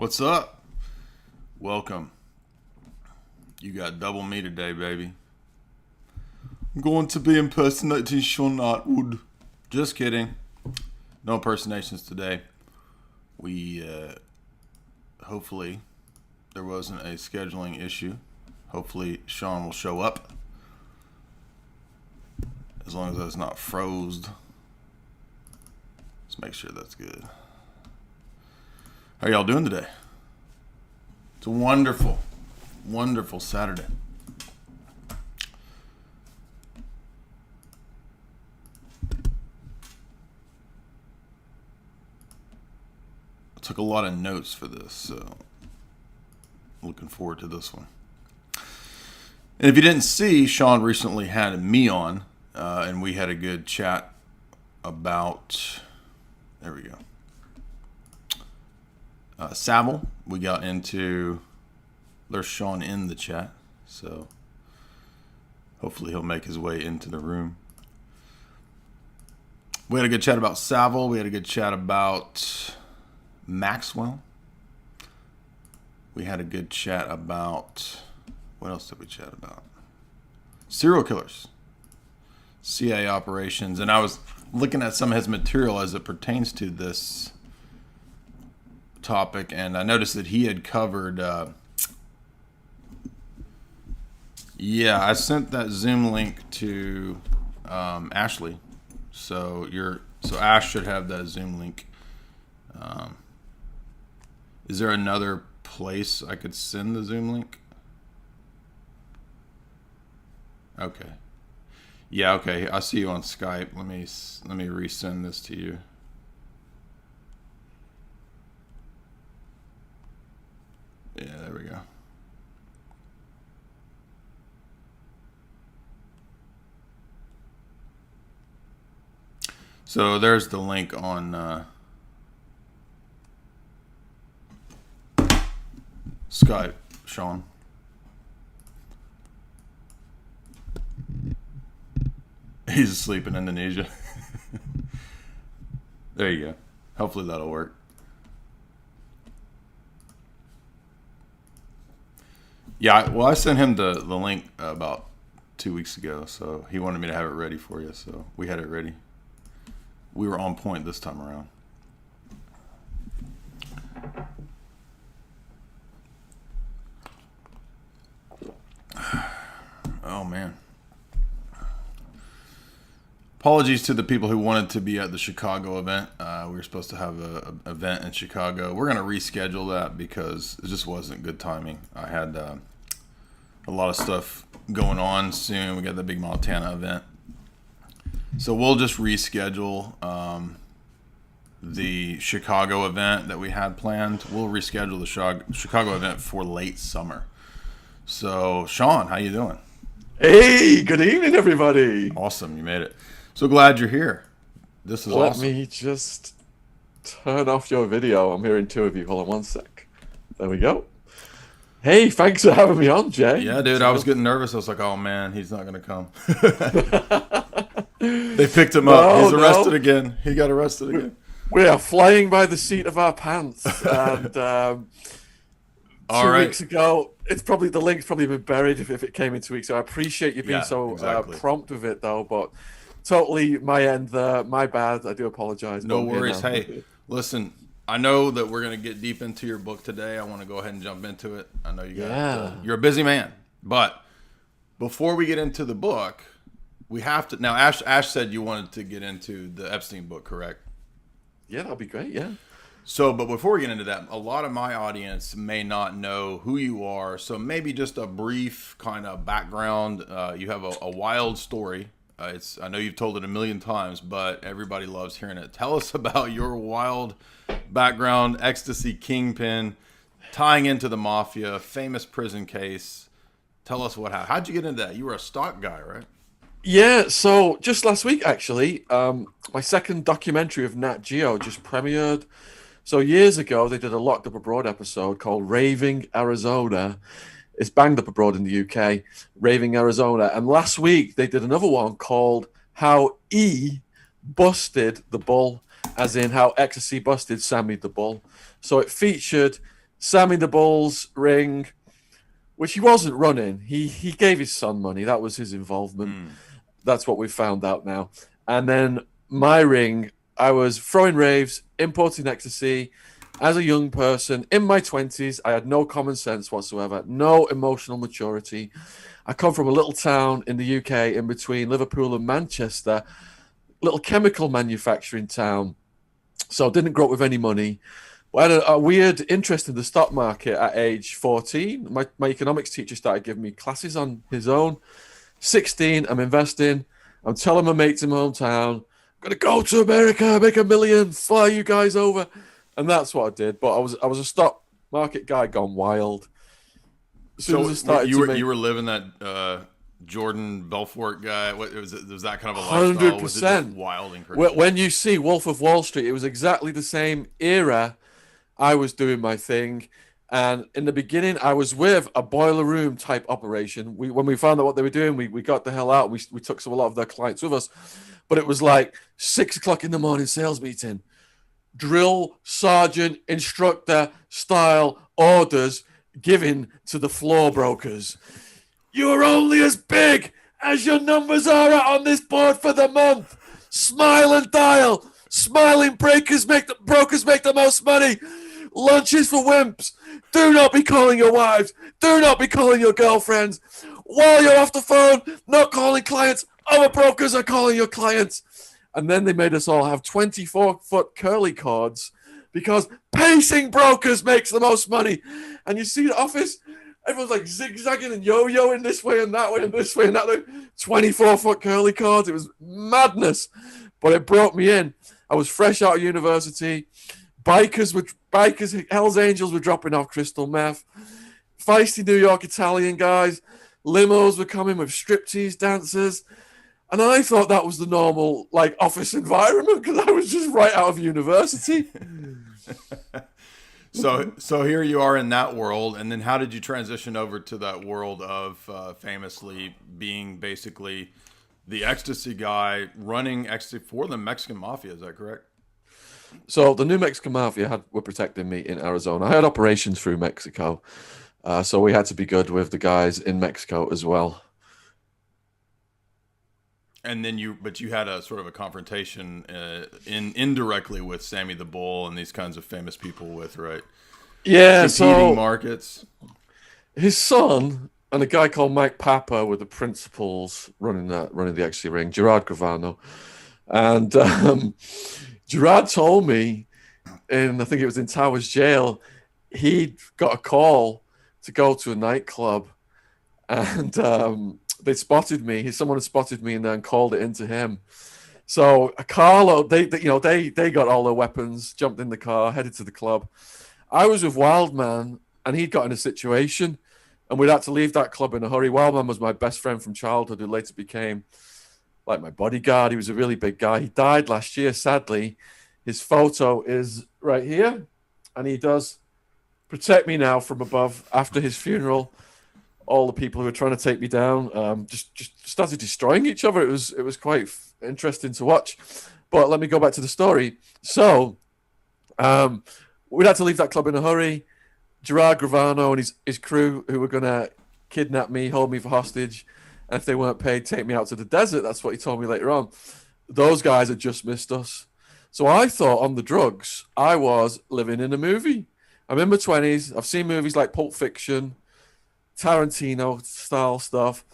What's up? Welcome. You got double me today, baby. I'm going to be impersonating Shaun Attwood. Just kidding. No impersonations today. We, hopefully, there wasn't a scheduling issue. Hopefully, Shaun will show up. As long as that's not froze. Let's make sure that's good. How y'all doing today? It's a wonderful, wonderful Saturday. I took a lot of notes for this, so looking forward to this one. And if you didn't see, Shaun recently had me on, and we had a good chat about, there we go, Savile. We got into, there's Shaun in the chat, so hopefully he'll make his way into the room. We had a good chat about Savile. We had a good chat about Maxwell. We had a good chat about, what else did we chat about? Serial killers, CIA operations, and I was looking at some of his material as it pertains to this topic, and I noticed that he had covered, I sent that Zoom link to Ashley, so Ash should have that Zoom link. Is there another place I could send the Zoom link? Okay. Yeah, okay. I see you on Skype. Let me resend this to you. Yeah, there we go. So there's the link on Skype, Shaun. He's asleep in Indonesia. There you go. Hopefully that'll work. Yeah, well, I sent him the link about 2 weeks ago, so he wanted me to have it ready for you, so we had it ready. We were on point this time around. Oh, man. Apologies to the people who wanted to be at the Chicago event. We were supposed to have an event in Chicago. We're going to reschedule that because it just wasn't good timing. I had a lot of stuff going on soon. We got the big Montana event. So we'll just reschedule the Chicago event that we had planned. We'll reschedule the Chicago event for late summer. So, Shaun, how you doing? Hey, good evening, everybody. Awesome, you made it. So glad you're here. This is awesome. Let me just turn off your video. I'm hearing two of you. Hold on one sec. There we go. Hey, thanks for having me on, Jay. Yeah, dude, I was getting nervous. I was like, oh, man, he's not going to come. They picked him up. He's arrested again. He got arrested again. We are flying by the seat of our pants. And 2 weeks ago, the link's probably been buried if it came in 2 weeks. So I appreciate you being prompt with it, though. But totally my end there. My bad. I do apologize. No worries. Hey, listen, I know that we're going to get deep into your book today. I want to go ahead and jump into it. I know you're a busy man. But before we get into the book, we have to. Now, Ash said you wanted to get into the Epstein book, correct? Yeah, that'll be great. Yeah. So, but before we get into that, a lot of my audience may not know who you are. So maybe just a brief kind of background. You have a wild story. I know you've told it a million times, but everybody loves hearing it. Tell us about your wild background, ecstasy kingpin, tying into the mafia, famous prison case. Tell us what happened. How'd you get into that? You were a stock guy, right? Yeah, so just last week, actually, my second documentary of Nat Geo just premiered. So years ago, they did a Locked Up Abroad episode called Raving Arizona. It's banged up abroad in the UK, Raving Arizona. And last week, they did another one called How E Busted the Bull, as in how ecstasy busted Sammy the Bull. So it featured Sammy the Bull's ring, which he wasn't running. He gave his son money. That was his involvement. That's what we found out now. And then my ring, I was throwing raves, importing ecstasy. As a young person in my 20s, I had no common sense whatsoever, no emotional maturity. I come from a little town in the UK in between Liverpool and Manchester, little chemical manufacturing town. So I didn't grow up with any money. I had a weird interest in the stock market at age 14. My economics teacher started giving me classes on his own. 16, I'm investing. I'm telling my mates in my hometown, I'm going to go to America, make $1 million, fly you guys over. And that's what I did. But I was a stock market guy gone wild. As soon as I started you were living that Jordan Belfort guy. What was it? Was that kind of a lifestyle? 100%. Was it just wild and crazy? When you see Wolf of Wall Street, it was exactly the same era. I was doing my thing. And in the beginning, I was with a boiler room type operation. When we found out what they were doing, we got the hell out. We took a lot of their clients with us. But it was like 6 o'clock in the morning sales meeting. Drill sergeant instructor style orders given to the floor brokers. You're only as big as your numbers are on this board for the month. Smile and dial. Smiling brokers make the most money. Lunches for wimps. Do not be calling your wives. Do not be calling your girlfriends. While you're off the phone, not calling clients, other brokers are calling your clients. And then they made us all have 24-foot curly cords because pacing brokers makes the most money. And you see the office, everyone's like zigzagging and yo-yoing this way and that way and this way and that way. 24-foot curly cords. It was madness. But it brought me in. I was fresh out of university. Bikers, Hells Angels were dropping off crystal meth. Feisty New York Italian guys. Limos were coming with striptease dancers. And I thought that was the normal, like, office environment because I was just right out of university. So here you are in that world, and then how did you transition over to that world of famously being basically the ecstasy guy running ecstasy for the Mexican mafia? Is that correct? So the New Mexican mafia were protecting me in Arizona. I had operations through Mexico, so we had to be good with the guys in Mexico as well. And then you had a sort of a confrontation indirectly with Sammy the Bull and these kinds of famous people with, right? Yeah, competing markets. His son and a guy called Mike Papa were the principals running the ecstasy ring, Gerard Gravano. And Gerard told me, I think it was in Towers Jail, he got a call to go to a nightclub, and they spotted me. Someone had spotted me and then called it into him. So Carlo, they got all their weapons, jumped in the car, headed to the club. I was with Wildman, and he'd got in a situation, and we'd had to leave that club in a hurry. Wildman was my best friend from childhood, who later became like my bodyguard. He was a really big guy. He died last year, sadly. His photo is right here, and he does protect me now from above. After his funeral, all the people who were trying to take me down just started destroying each other. It was quite interesting to watch. But let me go back to the story. So we'd had to leave that club in a hurry. Gerard Gravano and his crew, who were going to kidnap me, hold me for hostage, and if they weren't paid, take me out to the desert. That's what he told me later on. Those guys had just missed us. So I thought on the drugs, I was living in a movie. I'm in my 20s. I've seen movies like Pulp Fiction, Tarantino style stuff,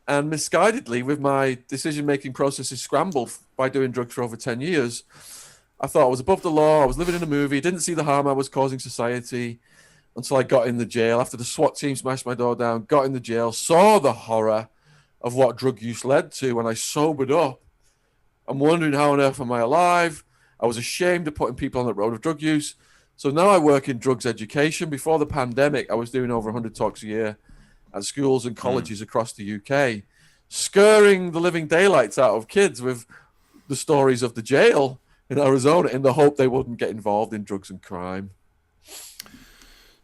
and misguidedly, with my decision-making processes scrambled by doing drugs for over 10 years, I thought I was above the law. I was living in a movie, didn't see the harm I was causing society until I got in the jail. After the SWAT team smashed my door down, got in the jail, saw the horror of what drug use led to. When I sobered up, I'm wondering how on earth am I alive? I was ashamed of putting people on the road of drug use. So now I work in drugs education. Before the pandemic, I was doing over 100 talks a year at schools and colleges across the UK, scaring the living daylights out of kids with the stories of the jail in Arizona in the hope they wouldn't get involved in drugs and crime.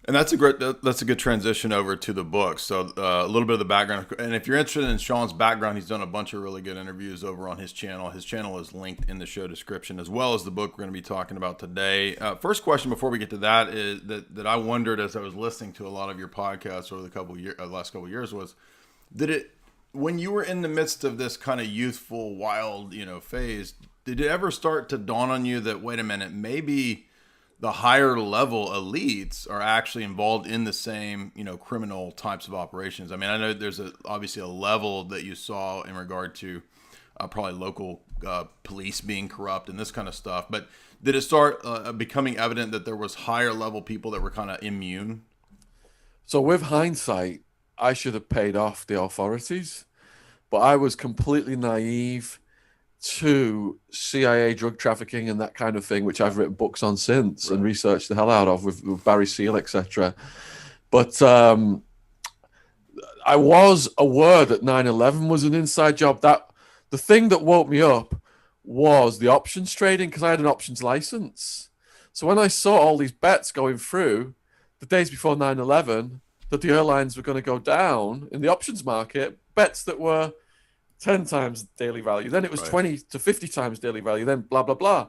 And that's a good transition over to the book. So a little bit of the background, and if you're interested in Shaun's background, he's done a bunch of really good interviews over on his channel. His channel is linked in the show description, as well as the book we're going to be talking about today. First question before we get to that is that I wondered as I was listening to a lot of your podcasts over the last couple of years was, did it, when you were in the midst of this kind of youthful, wild, phase, did it ever start to dawn on you that, wait a minute, maybe the higher level elites are actually involved in the same, criminal types of operations? I mean, I know there's obviously a level that you saw in regard to probably local police being corrupt and this kind of stuff, but did it start becoming evident that there was higher level people that were kind of immune? So with hindsight, I should have paid off the authorities, but I was completely naive to CIA drug trafficking and that kind of thing, which I've written books on since and researched the hell out of with Barry Seal, etc. But I was aware that 9/11 was an inside job. That the thing that woke me up was the options trading, because I had an options license. So when I saw all these bets going through the days before 9/11 that the airlines were going to go down in the options market, bets that were 10 times daily value, then it was 20 to 50 times daily value, then blah, blah, blah.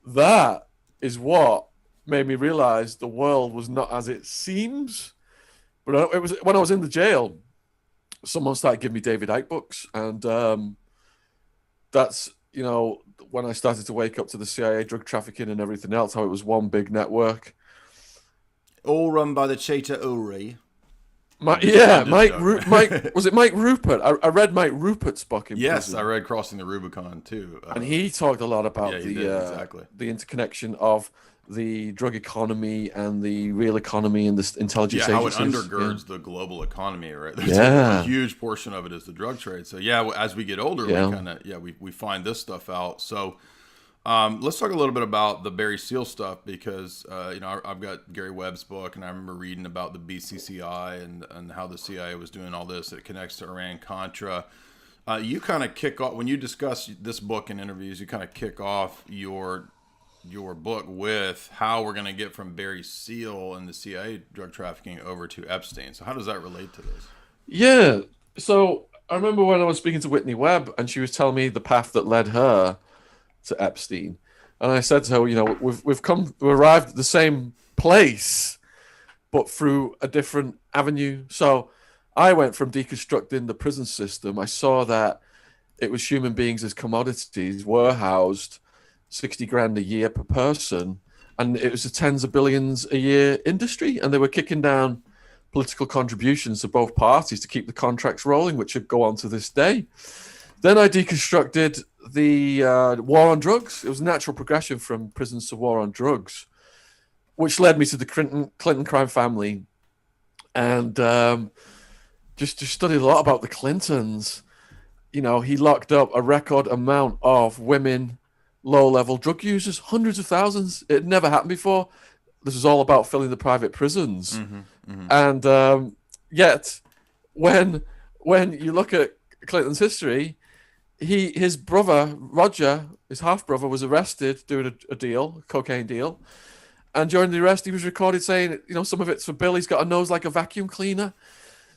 That is what made me realize the world was not as it seems. But it was when I was in the jail, someone started giving me David Icke books. And that's, when I started to wake up to the CIA drug trafficking and everything else, how it was one big network. All run by the Cheta Uri. Mike, was it Mike Rupert? I read Mike Rupert's book in Yes, prison. I read Crossing the Rubicon too. And he talked a lot about exactly. the interconnection of the drug economy and the real economy and the intelligence agencies. How it undergirds the global economy, right? There's Yeah. a huge portion of it is the drug trade. So as we get older, we find this stuff out. So let's talk a little bit about the Barry Seal stuff, because I've got Gary Webb's book, and I remember reading about the BCCI and how the CIA was doing all this. It connects to Iran-Contra. You kind of kick off, when you discuss this book in interviews, you kind of kick off your book with how we're going to get from Barry Seal and the CIA drug trafficking over to Epstein. So how does that relate to this? Yeah. So I remember when I was speaking to Whitney Webb, and she was telling me the path that led her to Epstein. And I said to her, we've arrived at the same place, but through a different avenue. So I went from deconstructing the prison system. I saw that it was human beings as commodities, warehoused 60 grand a year per person. And it was a tens of billions a year industry. And they were kicking down political contributions to both parties to keep the contracts rolling, which would go on to this day. Then I deconstructed the war on drugs. It was a natural progression from prisons to war on drugs, which led me to the Clinton crime family, and just studied a lot about the Clintons. He locked up a record amount of women, low-level drug users, hundreds of thousands. It had never happened before. This was all about filling the private prisons. And yet, when you look at Clinton's history, his brother Roger, his half brother, was arrested doing a cocaine deal, and during the arrest he was recorded saying, some of it's for Bill, he's got a nose like a vacuum cleaner.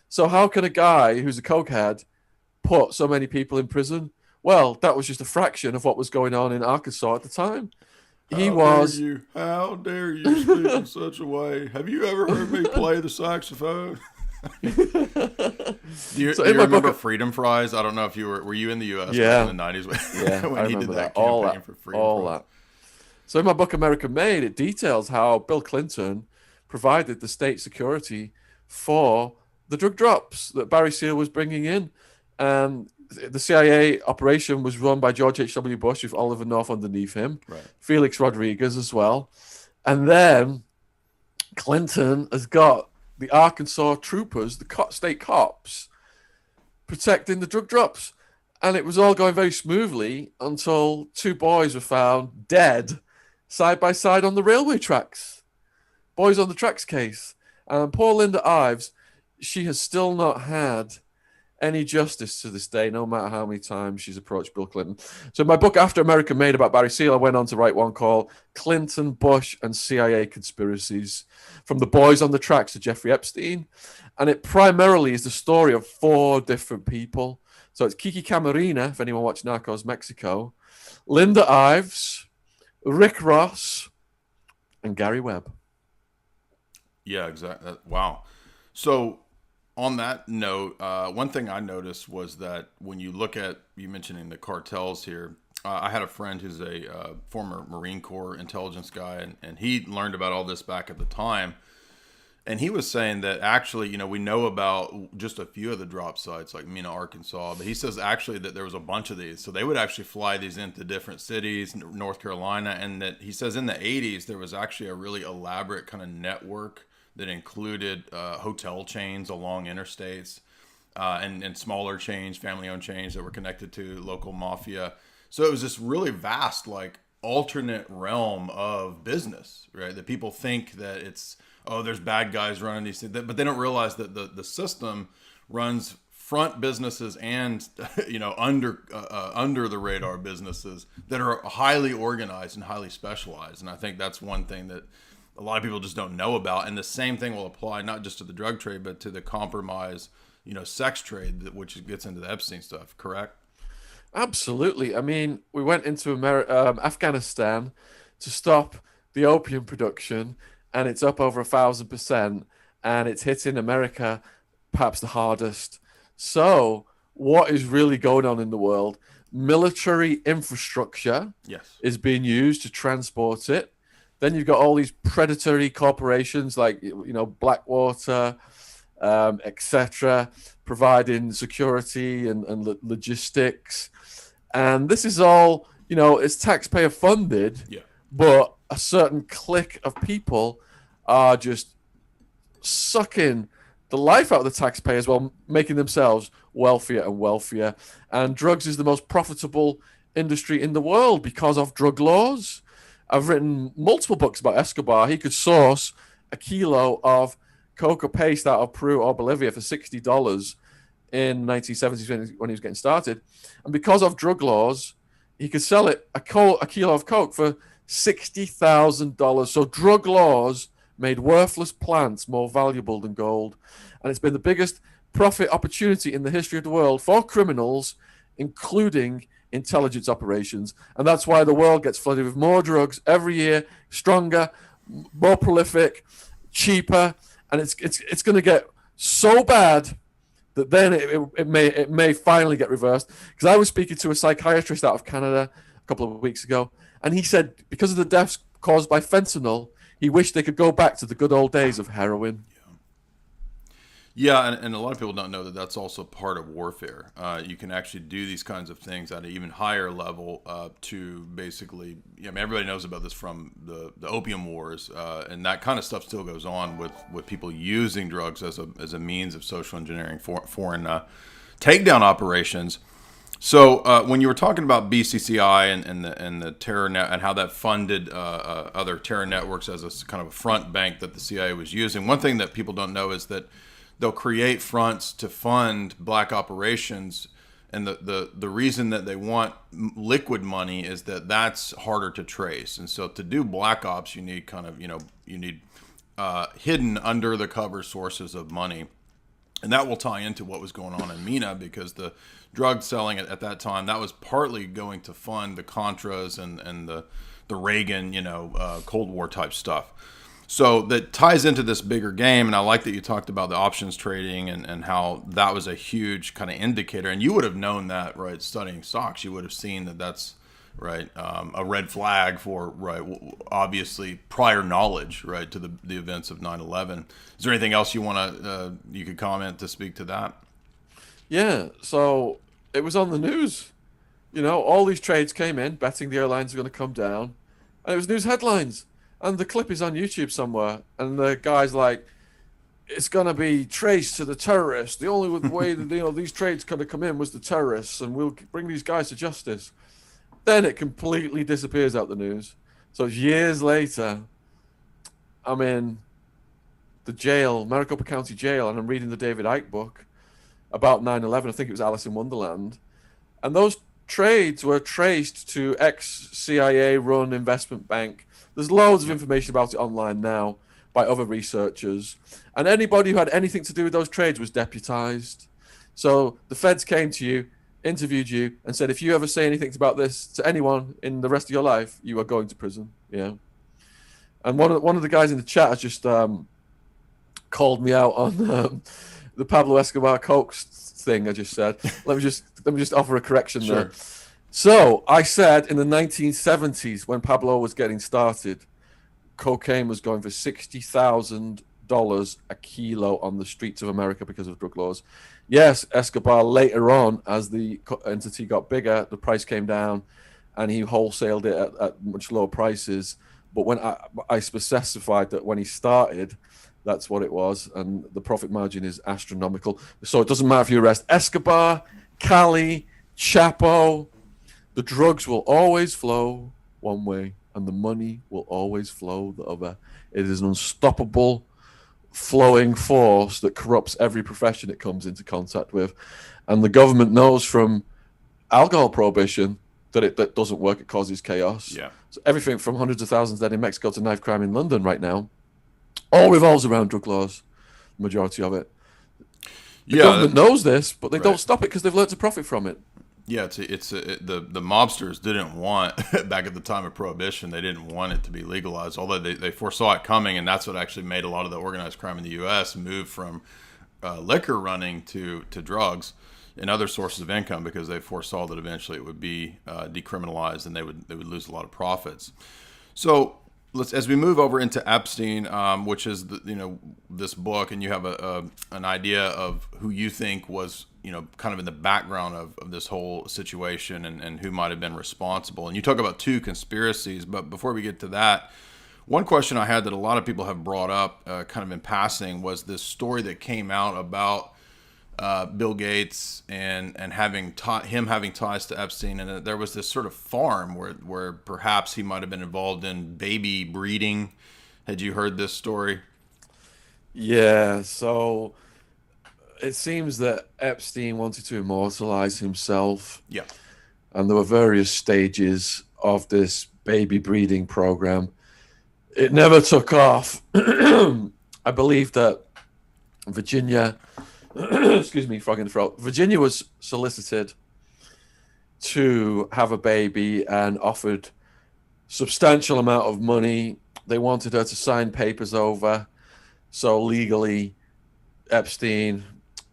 So how can a guy who's a cokehead put so many people in prison? Well, that was just a fraction of what was going on in Arkansas at the time. How dare you speak in such a way? Have you ever heard me play the saxophone? Do you remember Freedom Fries? I don't know if you were you in the U.S. in the 90s when he did that campaign for Freedom Fries. So in my book, American Made, it details how Bill Clinton provided the state security for the drug drops that Barry Seal was bringing in. And the CIA operation was run by George H.W. Bush with Oliver North underneath him, Felix Rodriguez as well. And then Clinton has got the Arkansas troopers, the state cops, protecting the drug drops. And it was all going very smoothly until two boys were found dead side by side on the railway tracks. Boys on the Tracks case. And poor Linda Ives, she has still not had any justice to this day, no matter how many times she's approached Bill Clinton. So in my book, After America Made, about Barry Seal, I went on to write one called Clinton, Bush, and CIA Conspiracies, from the boys on the tracks to Jeffrey Epstein. And it primarily is the story of 4 different people. So it's Kiki Camarena, if anyone watched Narcos Mexico, Linda Ives, Rick Ross, and Gary Webb. Yeah, exactly. Wow. So, on that note, one thing I noticed was that when you look at, you mentioning the cartels here, I had a friend who's a former Marine Corps intelligence guy, and he learned about all this back at the time. And he was saying that actually, we know about just a few of the drop sites like Mena, Arkansas, but he says actually that there was a bunch of these. So they would actually fly these into different cities, North Carolina, and that he says in the 80s there was actually a really elaborate kind of network that included hotel chains along interstates and smaller chains, family-owned chains that were connected to local mafia. So it was this really vast, like, alternate realm of business, right? That people think that it's, oh, there's bad guys running these things, but they don't realize that the system runs front businesses and under the radar businesses that are highly organized and highly specialized. And I think that's one thing that a lot of people just don't know about. And the same thing will apply not just to the drug trade, but to the compromise, sex trade, which gets into the Epstein stuff. Correct? Absolutely. I mean, we went into Afghanistan to stop the opium production, and it's up over 1,000%, and it's hitting America perhaps the hardest. So, what is really going on in the world? Military infrastructure Yes. is being used to transport it. Then you've got all these predatory corporations like Blackwater, etc., providing security and logistics. And this is all, it's taxpayer funded, Yeah. but a certain clique of people are just sucking the life out of the taxpayers while making themselves wealthier and wealthier. And drugs is the most profitable industry in the world because of drug laws. I've written multiple books about Escobar. He could source a kilo of coca paste out of Peru or Bolivia for $60 in 1970s when he was getting started. And because of drug laws, he could sell it a kilo of coke for $60,000. So drug laws made worthless plants more valuable than gold. And it's been the biggest profit opportunity in the history of the world for criminals, including intelligence operations. And that's why the world gets flooded with more drugs every year, stronger, more prolific, cheaper, and it's going to get so bad that then it may finally get reversed. Because I was speaking to a psychiatrist out of Canada a couple of weeks ago, and he said because of the deaths caused by fentanyl, he wished they could go back to the good old days of heroin. Yeah, and a lot of people don't know that that's also part of warfare. You can actually do these kinds of things at an even higher level to basically, everybody knows about this from the opium wars, and that kind of stuff still goes on with people using drugs as a means of social engineering foreign takedown operations. So when you were talking about BCCI and the terror net and how that funded other terror networks as a kind of a front bank that the CIA was using, one thing that people don't know is that they'll create fronts to fund black operations, and the reason that they want liquid money is that that's harder to trace. And so to do black ops, you need hidden under the cover sources of money, and that will tie into what was going on in Mena, because the drug selling at that time, that was partly going to fund the Contras and the Reagan Cold War type stuff. So that ties into this bigger game, and I like that you talked about the options trading and how that was a huge kind of indicator. And you would have known that, right, studying stocks. You would have seen that that's, right, a red flag for, right, obviously prior knowledge, right, to the events of 9/11. Is there anything else you could comment to speak to that? Yeah, so it was on the news. All these trades came in, betting the airlines are going to come down, and it was news headlines. And the clip is on YouTube somewhere, and the guy's like, "It's gonna be traced to the terrorists. The only way that these trades could have come in was the terrorists, and we'll bring these guys to justice." Then it completely disappears out the news. So it's years later. I'm in the jail, Maricopa County Jail, and I'm reading the David Icke book, about 9/11. I think it was Alice in Wonderland. And those trades were traced to ex-CIA run investment bank. There's loads of Yep. information about it online now by other researchers. And anybody who had anything to do with those trades was deputized. So the feds came to you, interviewed you, and said, if you ever say anything about this to anyone in the rest of your life, you are going to prison. Yeah. And one of the guys in the chat has just called me out on the Pablo Escobar Coke thing I just said. Let me just offer a correction Sure. there. So I said in the 1970s, when Pablo was getting started, cocaine was going for $60,000 a kilo on the streets of America because of drug laws. Yes, Escobar later on, as the entity got bigger, the price came down, and he wholesaled it at much lower prices. But when I specified that when he started, that's what it was, and the profit margin is astronomical. So it doesn't matter if you arrest Escobar, Cali, Chapo, the drugs will always flow one way, and the money will always flow the other. It is an unstoppable flowing force that corrupts every profession it comes into contact with. And the government knows from alcohol prohibition that doesn't work. It causes chaos. Yeah. So everything from hundreds of thousands dead in Mexico to knife crime in London right now all revolves around drug laws, the majority of it. The government knows this, but they don't stop it because they've learned to profit from it. Yeah, the mobsters didn't want back at the time of Prohibition. They didn't want it to be legalized, although they foresaw it coming, and that's what actually made a lot of the organized crime in the U.S. move from liquor running to drugs and other sources of income, because they foresaw that eventually it would be decriminalized and they would lose a lot of profits. So as we move over into Epstein, which is this book, and you have an idea of who you think was kind of in the background of this whole situation, and who might have been responsible. And you talk about two conspiracies, but before we get to that, one question I had that a lot of people have brought up kind of in passing was this story that came out about Bill Gates and having ties to Epstein, and there was this sort of farm where perhaps he might have been involved in baby breeding. Had you heard this story? Yeah, so it seems that Epstein wanted to immortalize himself. Yeah. And there were various stages of this baby breeding program. It never took off. I believe that Virginia, excuse me, frog in the throat. Virginia was solicited to have a baby and offered substantial amount of money. They wanted her to sign papers over. So legally, Epstein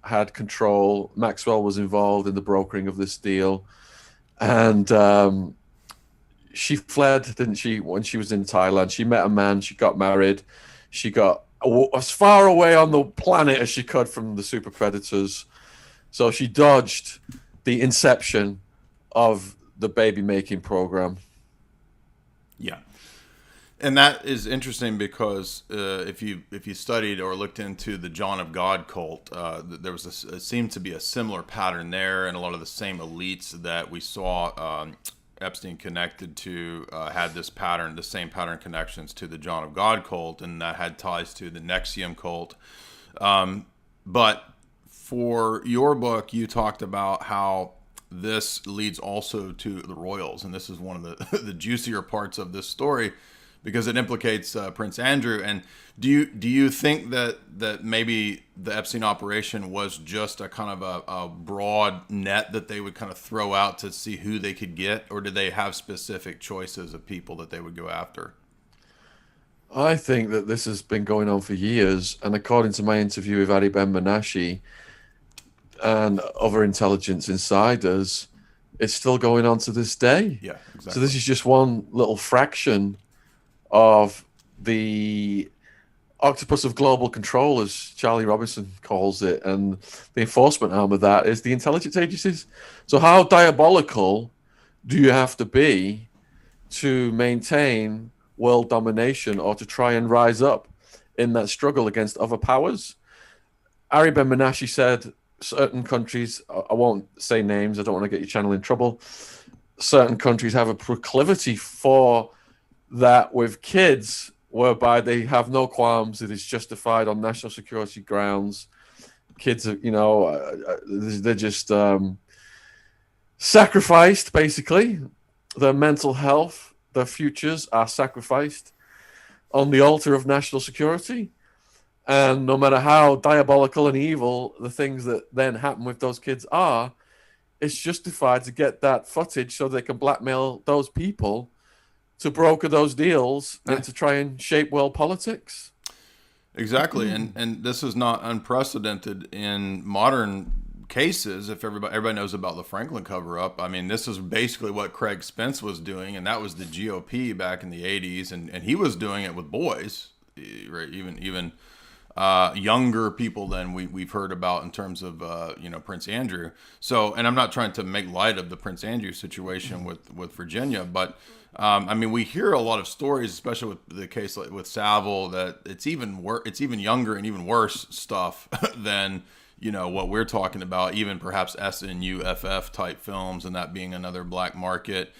had control. Maxwell was involved in the brokering of this deal. And she fled, didn't she, when she was in Thailand? She met a man, she got married, she got as far away on the planet as she could from the super predators. So she dodged the inception of the baby making program. Yeah. And that is interesting because if you studied or looked into the John of God cult, there was seemed to be a similar pattern there, and a lot of the same elites that we saw Epstein connected to had this pattern, the same pattern connections to the John of God cult, and that had ties to the Nexium cult. But for your book, you talked about how this leads also to the royals, and this is one of the the juicier parts of this story, because it implicates Prince Andrew. And do you think that maybe the Epstein operation was just a kind of a broad net that they would kind of throw out to see who they could get, or did they have specific choices of people that they would go after? I think that this has been going on for years, and according to my interview with Ali Ben Menashi and other intelligence insiders, it's still going on to this day. Yeah, exactly. So this is just one little fraction of the octopus of global control, as Charlie Robinson calls it, and the enforcement arm of that is the intelligence agencies. So how diabolical do you have to be to maintain world domination, or to try and rise up in that struggle against other powers? Ari Ben Menashi said certain countries, I won't say names, I don't want to get your channel in trouble, certain countries have a proclivity for that with kids, whereby they have no qualms, it is justified on national security grounds. kids are, they're just sacrificed, basically. Their mental health, their futures are sacrificed on the altar of national security. And no matter how diabolical and evil the things that then happen with those kids are, it's justified to get that footage so they can blackmail those people to broker those deals and to try and shape world politics. Exactly, and this is not unprecedented in modern cases. If everybody knows about the Franklin cover up, I mean, this is basically what Craig Spence was doing, and that was the GOP back in the '80s, and he was doing it with boys, right? Even younger people than we've heard about in terms of Prince Andrew. So, and I'm not trying to make light of the Prince Andrew situation with Virginia, but I mean, we hear a lot of stories, especially with the case like with Savile, that it's even younger and even worse stuff than what we're talking about, even perhaps SNUFF type films, and that being another black market.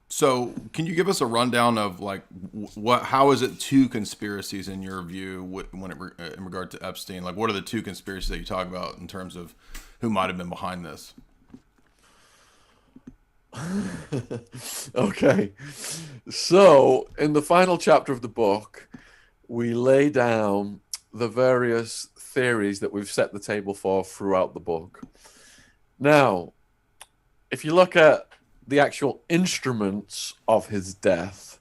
So can you give us a rundown of like how is it two conspiracies in your view in regard to Epstein? Like, what are the two conspiracies that you talk about in terms of who might have been behind this? Okay. So in the final chapter of the book, we lay down the various theories that we've set the table for throughout the book. Now, if you look at the actual instruments of his death,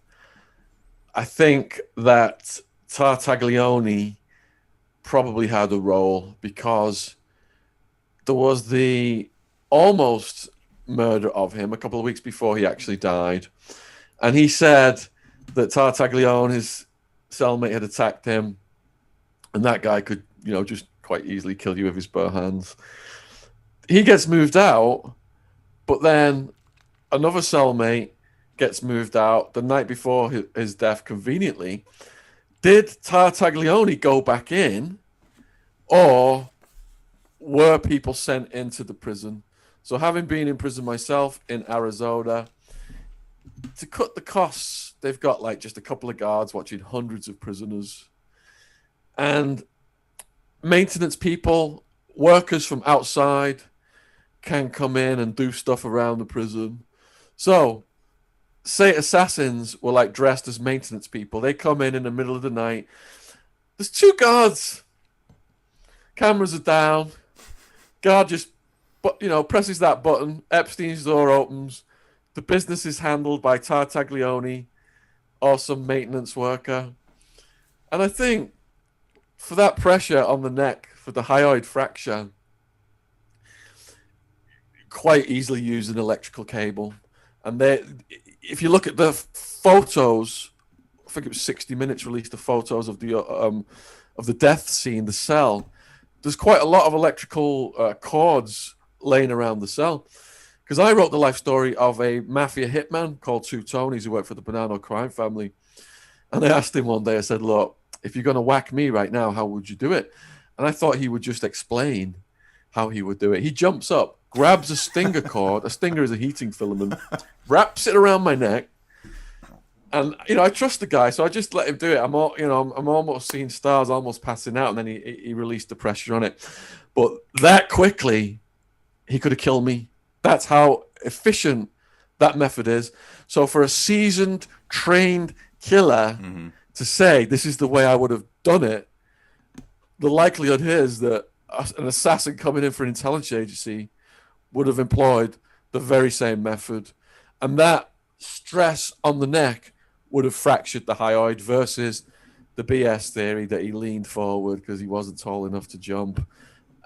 I think that Tartaglione probably had a role, because there was the almost murder of him a couple of weeks before he actually died. And he said that Tartaglione, his cellmate, had attacked him, and that guy could, just quite easily kill you with his bare hands. He gets moved out, but then another cellmate gets moved out the night before his death, conveniently. Did Tartaglione go back in, or were people sent into the prison? So, having been in prison myself in Arizona, to cut the costs, they've got like just a couple of guards watching hundreds of prisoners. And maintenance people, workers from outside, can come in and do stuff around the prison. So, say assassins were like dressed as maintenance people. They come in the middle of the night. There's two guards. Cameras are down. Guard just, presses that button. Epstein's door opens. The business is handled by Tartaglione or some maintenance worker. And I think for that pressure on the neck, for the hyoid fracture, quite easily use an electrical cable. And if you look at the photos, I think it was 60 Minutes released the photos of the death scene, the cell. There's quite a lot of electrical cords laying around the cell. Because I wrote the life story of a mafia hitman called Two Tonys who worked for the Bonanno crime family. And I asked him one day, I said, look, if you're going to whack me right now, how would you do it? And I thought he would just explain how he would do it. He jumps up, grabs a stinger cord. A stinger is a heating filament, wraps it around my neck. And, I trust the guy, so I just let him do it. I'm almost seeing stars, almost passing out. And then he released the pressure on it. But that quickly, he could have killed me. That's how efficient that method is. So for a seasoned, trained killer to say, this is the way I would have done it, the likelihood is that an assassin coming in for an intelligence agency would have employed the very same method. And that stress on the neck would have fractured the hyoid, versus the BS theory that he leaned forward because he wasn't tall enough to jump.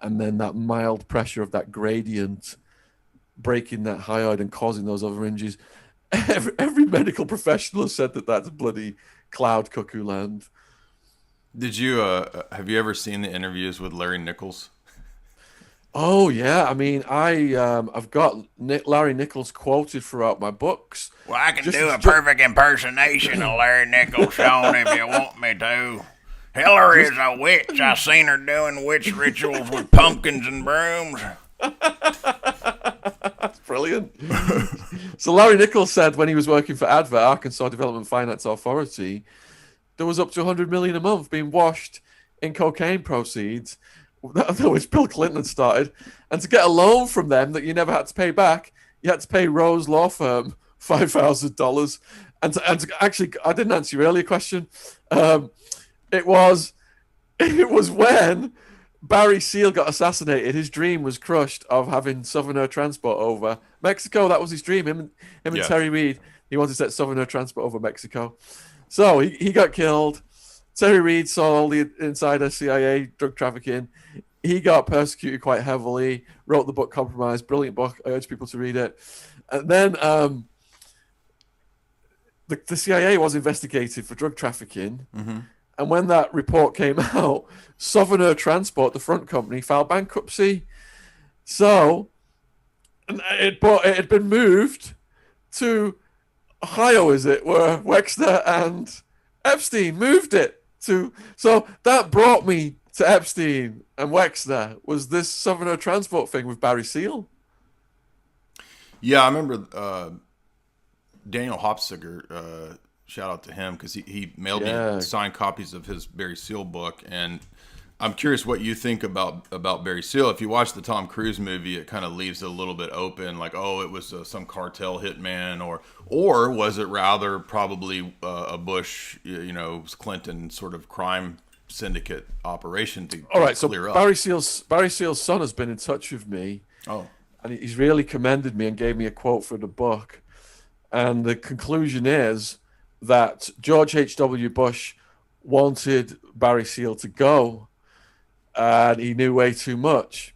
And then that mild pressure of that gradient breaking that hyoid and causing those other injuries. Every medical professional has said that that's bloody cloud cuckoo land. Did you have you ever seen the interviews with Larry Nichols? Oh yeah, I mean, I've got Larry Nichols quoted throughout my books. Well, I can do a perfect impersonation of Larry Nichols, Shaun, if you want me to. Hillary's a witch. I seen her doing witch rituals with pumpkins and brooms. That's brilliant. So Larry Nichols said when he was working for ADVA, Arkansas Development Finance Authority, there was up to $100 million a month being washed in cocaine proceeds which Bill Clinton had started, and to get a loan from them that you never had to pay back, you had to pay Rose Law Firm $5,000. And actually, I didn't answer your earlier question. It was when Barry Seal got assassinated. His dream was crushed of having Southern Air Transport over Mexico. That was his dream. Him and Terry Reid. He wanted to set Southern Air Transport over Mexico. So he got killed. Terry Reid saw all the insider CIA drug trafficking. He got persecuted quite heavily, wrote the book Compromise, brilliant book. I urge people to read it. And then the CIA was investigated for drug trafficking. Mm-hmm. And when that report came out, Southern Air Transport, the front company, filed bankruptcy. So it had been moved to Ohio, is it, where Wexner and Epstein moved it to. So that brought me to Epstein and Wexner, was this Southern Air Transport thing with Barry Seal. Yeah, I remember Daniel Hopsiger, shout out to him, because he mailed me signed copies of his Barry Seal book. And I'm curious what you think about Barry Seal. If you watch the Tom Cruise movie, it kind of leaves it a little bit open, like, oh, it was some cartel hitman, or was it rather probably a Bush, Clinton sort of crime syndicate operation to all right, clear so up? Barry Seal's son has been in touch with me. Oh. And he's really commended me and gave me a quote for the book. And the conclusion is that George H.W. Bush wanted Barry Seal to go, and he knew way too much.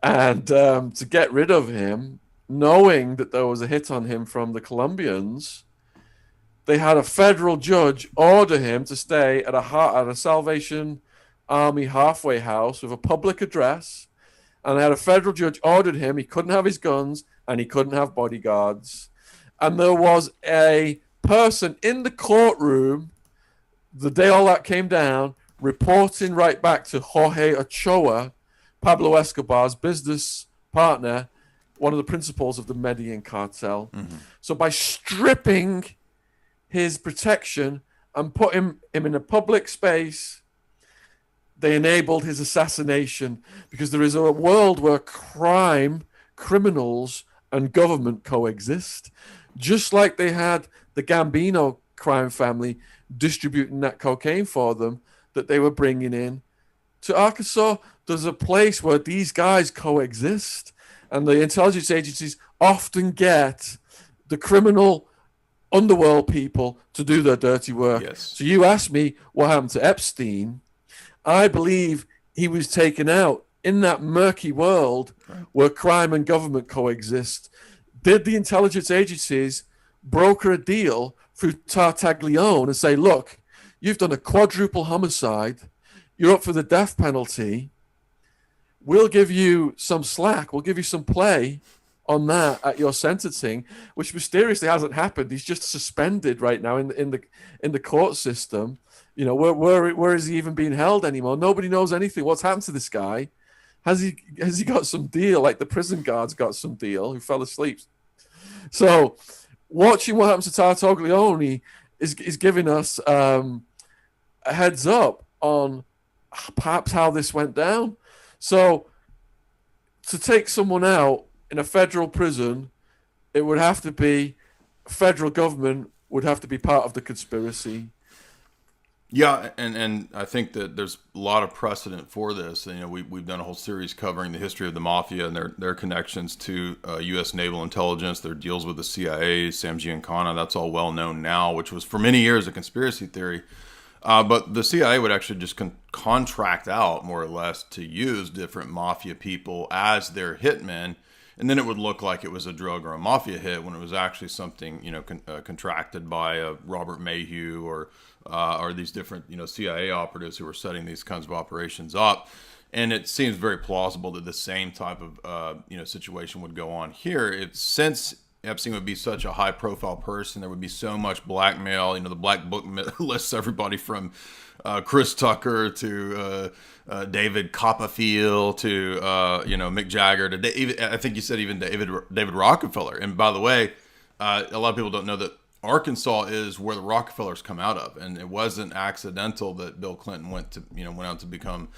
And to get rid of him, knowing that there was a hit on him from the Colombians, they had a federal judge order him to stay at a Salvation Army halfway house with a public address. And they had a federal judge ordered him. He couldn't have his guns and he couldn't have bodyguards. And there was a person in the courtroom the day all that came down, reporting right back to Jorge Ochoa, Pablo Escobar's business partner, one of the principals of the Medellin cartel. Mm-hmm. So by stripping his protection and put him in a public space, they enabled his assassination, because there is a world where criminals, and government coexist. Just like they had the Gambino crime family distributing that cocaine for them that they were bringing in to Arkansas, there's a place where these guys coexist, and the intelligence agencies often get the criminal underworld people to do their dirty work. Yes. So you asked me what happened to Epstein. I believe he was taken out in that murky world where crime and government coexist. Did the intelligence agencies broker a deal through Tartaglione and say, look, you've done a quadruple homicide, you're up for the death penalty, we'll give you some slack, we'll give you some play on that at your sentencing, which mysteriously hasn't happened. He's just suspended right now in the court system. You know, where is he even being held anymore? Nobody knows anything. What's happened to this guy? Has he got some deal, like the prison guards got some deal who fell asleep? So watching what happens to Tartaglione is giving us a heads up on perhaps how this went down. So to take someone out in a federal prison, it would have to be federal government would have to be part of the conspiracy. Yeah, and I think that there's a lot of precedent for this. You know, we've done a whole series covering the history of the mafia and their connections to U.S. naval intelligence, their deals with the CIA, Sam Giancana. That's all well known now, which was for many years a conspiracy theory. But the CIA would actually just contract out, more or less, to use different mafia people as their hitmen. And then it would look like it was a drug or a mafia hit when it was actually something, contracted by Robert Mayhew or these different, CIA operatives who were setting these kinds of operations up. And it seems very plausible that the same type of, situation would go on here. Since Epstein would be such a high-profile person, there would be so much blackmail. The Black Book lists everybody from Chris Tucker to David Copperfield to Mick Jagger to I think you said even David Rockefeller. And by the way, a lot of people don't know that Arkansas is where the Rockefellers come out of, and it wasn't accidental that Bill Clinton went out to become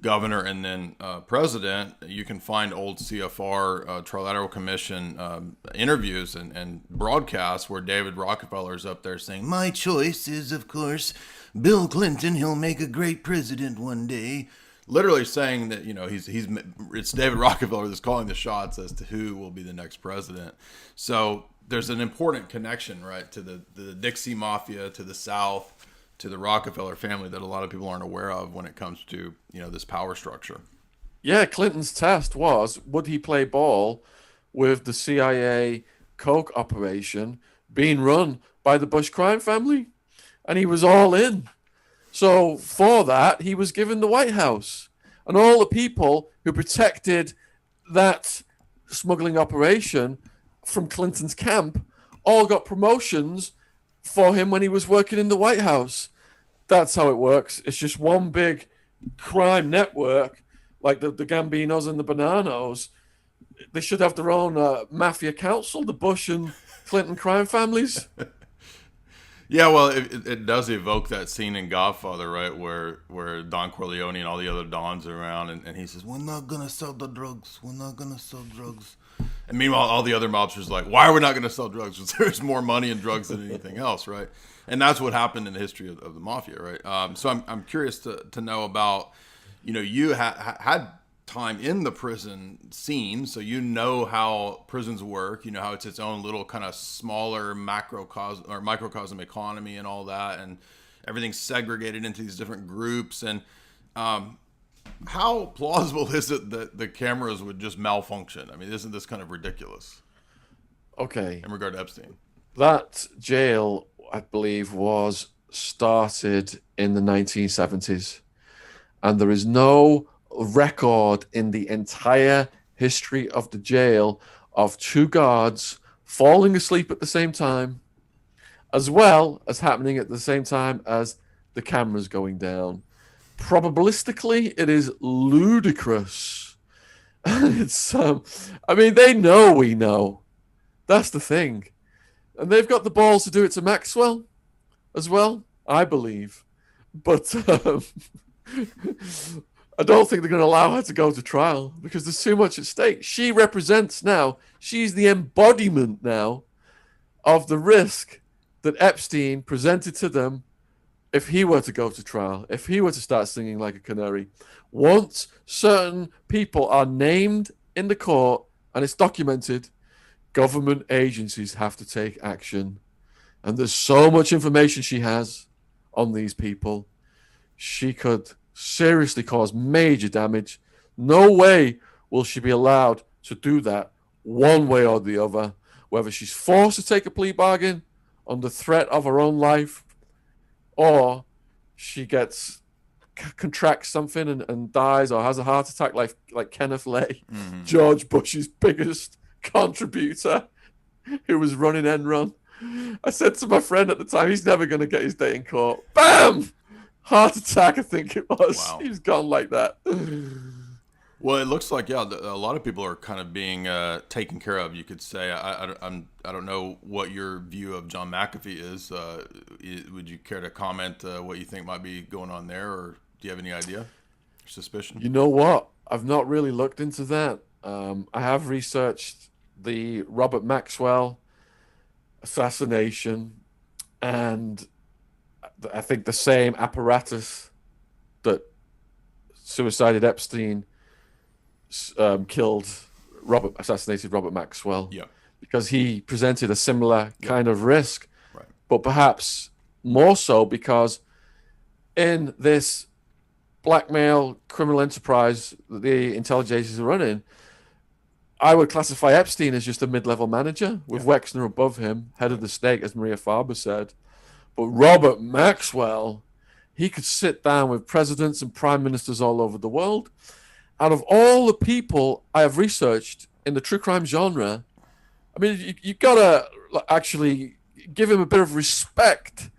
governor and then president, you can find old CFR, Trilateral Commission interviews and broadcasts where David Rockefeller is up there saying, "My choice is, of course, Bill Clinton. He'll make a great president one day." Literally saying that, it's David Rockefeller that's calling the shots as to who will be the next president. So there's an important connection, right, to the Dixie Mafia, to the South, to the Rockefeller family that a lot of people aren't aware of when it comes to, this power structure. Yeah, Clinton's test was, would he play ball with the CIA coke operation being run by the Bush crime family? And he was all in. So for that, he was given the White House. And all the people who protected that smuggling operation from Clinton's camp all got promotions for him when he was working in the White House. That's how it works. It's just one big crime network, like the Gambinos and the Bonanos. They should have their own mafia council, the Bush and Clinton crime families. Yeah, well, it does evoke that scene in Godfather, right, where Don Corleone and all the other Dons are around, and he says, "We're not going to sell the drugs. We're not going to sell drugs." And meanwhile, all the other mobsters are like, "Why are we not going to sell drugs? Because there's more money in drugs than anything else," right? And that's what happened in the history of the mafia, right? So I'm curious to know about, you had time in the prison scene, so how prisons work, how it's its own little kind of smaller microcosm economy and all that, and everything's segregated into these different groups. And how plausible is it that the cameras would just malfunction? I mean, isn't this kind of ridiculous? Okay. In regard to Epstein, that jail, I believe, was started in the 1970s, and there is no record in the entire history of the jail of two guards falling asleep at the same time, as well as happening at the same time as the cameras going down. Probabilistically, it is ludicrous. It's they know we know. That's the thing. And they've got the balls to do it to Maxwell as well, I believe. But I don't think they're going to allow her to go to trial because there's too much at stake. She represents now, she's the embodiment now of the risk that Epstein presented to them if he were to go to trial, if he were to start singing like a canary. Once certain people are named in the court and it's documented, government agencies have to take action. And there's so much information she has on these people. She could seriously cause major damage. No way will she be allowed to do that one way or the other, whether she's forced to take a plea bargain under threat of her own life, or she contracts something and dies or has a heart attack like Kenneth Lay, George Bush's biggest contributor, who was running Enron. I said to my friend at the time, he's never going to get his day in court. Bam! Heart attack, I think it was. Wow. He's gone like that. Well, it looks like, a lot of people are kind of being taken care of, you could say. I don't know what your view of John McAfee is. Would you care to comment what you think might be going on there, or do you have any idea or suspicion? You know what? I've not really looked into that. I have researched the Robert Maxwell assassination, and I think the same apparatus that suicided Epstein assassinated Robert Maxwell. Yeah. Because he presented a similar kind of risk. Right. But perhaps more so because in this blackmail criminal enterprise that the intelligence agencies are running, I would classify Epstein as just a mid-level manager with Wexner above him, head of the snake, as Maria Farber said. But Robert Maxwell, he could sit down with presidents and prime ministers all over the world. Out of all the people I have researched in the true crime genre, I mean, you've got to actually give him a bit of respect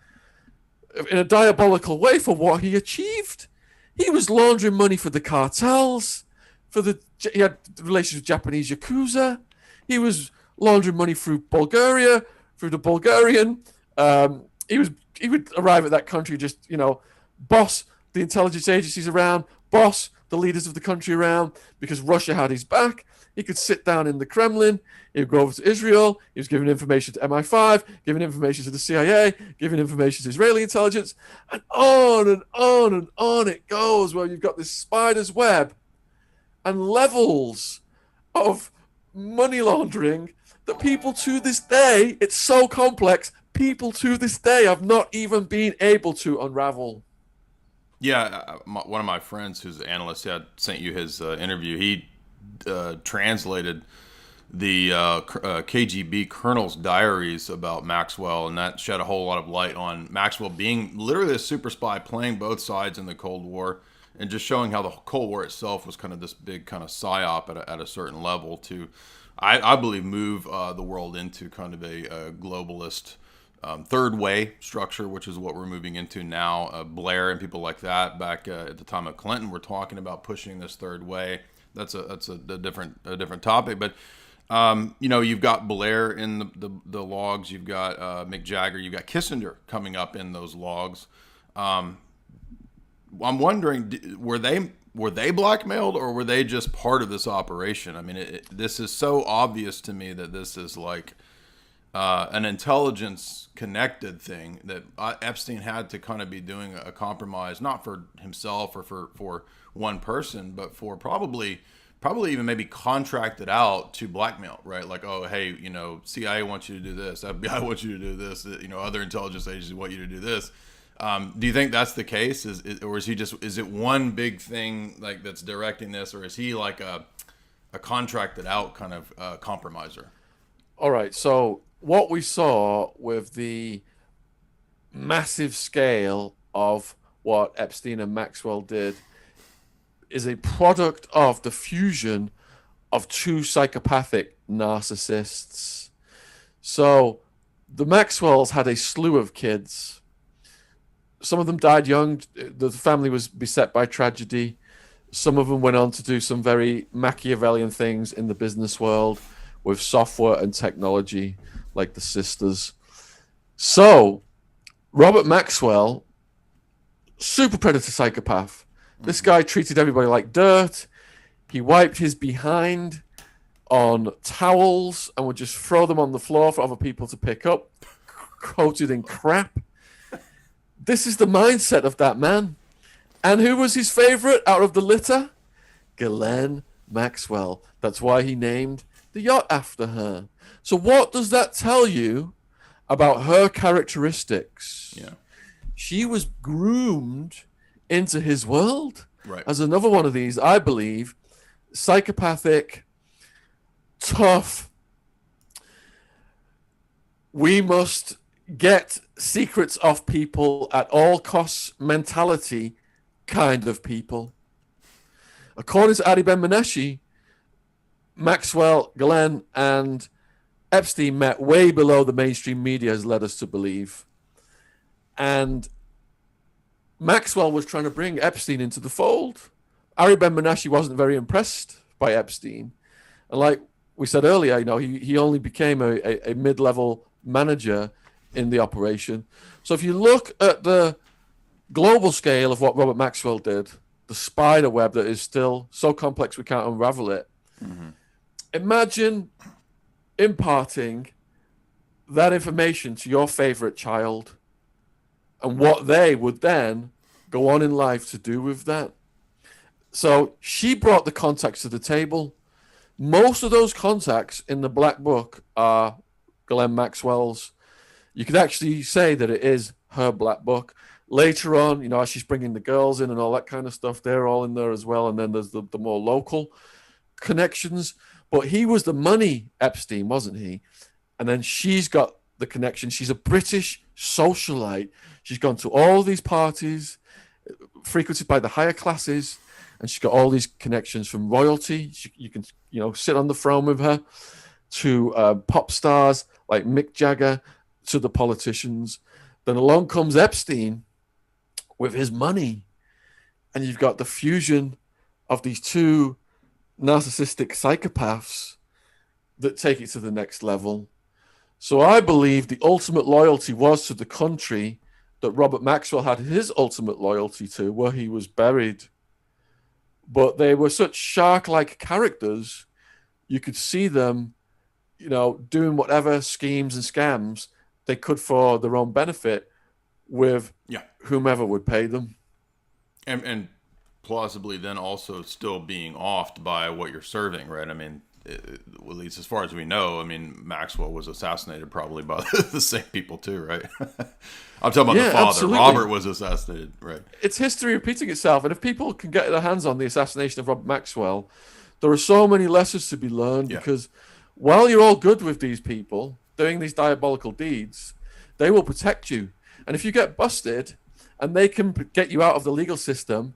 in a diabolical way for what he achieved. He was laundering money for the cartels, he had relations with Japanese Yakuza. He was laundering money through Bulgaria, through the Bulgarian. He would arrive at that country, just, boss the intelligence agencies around, boss the leaders of the country around because Russia had his back. He could sit down in the Kremlin. He would go over to Israel. He was giving information to MI5, giving information to the CIA, giving information to Israeli intelligence, and on and on and on it goes, where you've got this spider's web and levels of money laundering that people to this day, it's so complex, people to this day have not even been able to unravel. Yeah, one of my friends who's an analyst had sent you his interview. He translated the KGB colonel's diaries about Maxwell, and that shed a whole lot of light on Maxwell being literally a super spy, playing both sides in the Cold War, and just showing how the Cold War itself was kind of this big kind of psyop at a certain level to, I believe, move the world into kind of a globalist third way structure, which is what we're moving into now. Blair and people like that back at the time of Clinton were talking about pushing this third way. That's a different topic, but you've got Blair in the logs, you've got Mick Jagger, you've got Kissinger coming up in those logs. I'm wondering, were they blackmailed, or were they just part of this operation? I mean, this is so obvious to me that this is like an intelligence connected thing, that Epstein had to kind of be doing a compromise, not for himself or for one person, but for probably even maybe contracted out to blackmail, right? Like, oh, hey, CIA wants you to do this, FBI wants you to do this, other intelligence agencies want you to do this. Do you think that's the case? Or is it one big thing like that's directing this, or is he like a contracted out kind of compromiser? All right, so what we saw with the massive scale of what Epstein and Maxwell did is a product of the fusion of two psychopathic narcissists. So the Maxwells had a slew of kids. Some of them died young. The family was beset by tragedy. Some of them went on to do some very Machiavellian things in the business world with software and technology, like the sisters. So Robert Maxwell, super predator psychopath. This guy treated everybody like dirt. He wiped his behind on towels and would just throw them on the floor for other people to pick up, coated in crap. This is the mindset of that man. And who was his favorite out of the litter? Ghislaine Maxwell. That's why he named the yacht after her. So what does that tell you about her characteristics? Yeah. She was groomed into his world. Right. As another one of these, I believe, psychopathic, tough, we must get secrets off people at all costs mentality kind of people. According to Adi Ben-Meneshi, Maxwell, Ghislaine, and Epstein met way below the mainstream media has led us to believe. And Maxwell was trying to bring Epstein into the fold. Ari Ben-Meneshi wasn't very impressed by Epstein. And like we said earlier, he only became a mid-level manager in the operation. So if you look at the global scale of what Robert Maxwell did, the spider web that is still so complex we can't unravel it, imagine imparting that information to your favorite child and what they would then go on in life to do with that. So she brought the contacts to the table. Most of those contacts in the Black Book are Ghislaine Maxwell's. You could actually say that it is her Black Book. Later on, as she's bringing the girls in and all that kind of stuff, they're all in there as well. And then there's the more local connections. But he was the money Epstein, wasn't he? And then she's got the connection. She's a British socialite. She's gone to all these parties frequented by the higher classes, and she's got all these connections from royalty. You can sit on the throne with her, to pop stars like Mick Jagger, to the politicians. Then along comes Epstein with his money, and you've got the fusion of these two narcissistic psychopaths that take it to the next level. So I believe the ultimate loyalty was to the country that Robert Maxwell had his ultimate loyalty to, where he was buried. but they were such shark-like characters. You could see them, doing whatever schemes and scams they could for their own benefit with Yeah. whomever would pay them. And plausibly then also still being offed by what you're serving, right? I mean, at least as far as we know, I mean, Maxwell was assassinated probably by the same people too, right? I'm talking about the father. Absolutely. Robert was assassinated, right? It's history repeating itself. And if people can get their hands on the assassination of Robert Maxwell, there are so many lessons to be learned, because while you're all good with these people doing these diabolical deeds, they will protect you. And if you get busted and they can get you out of the legal system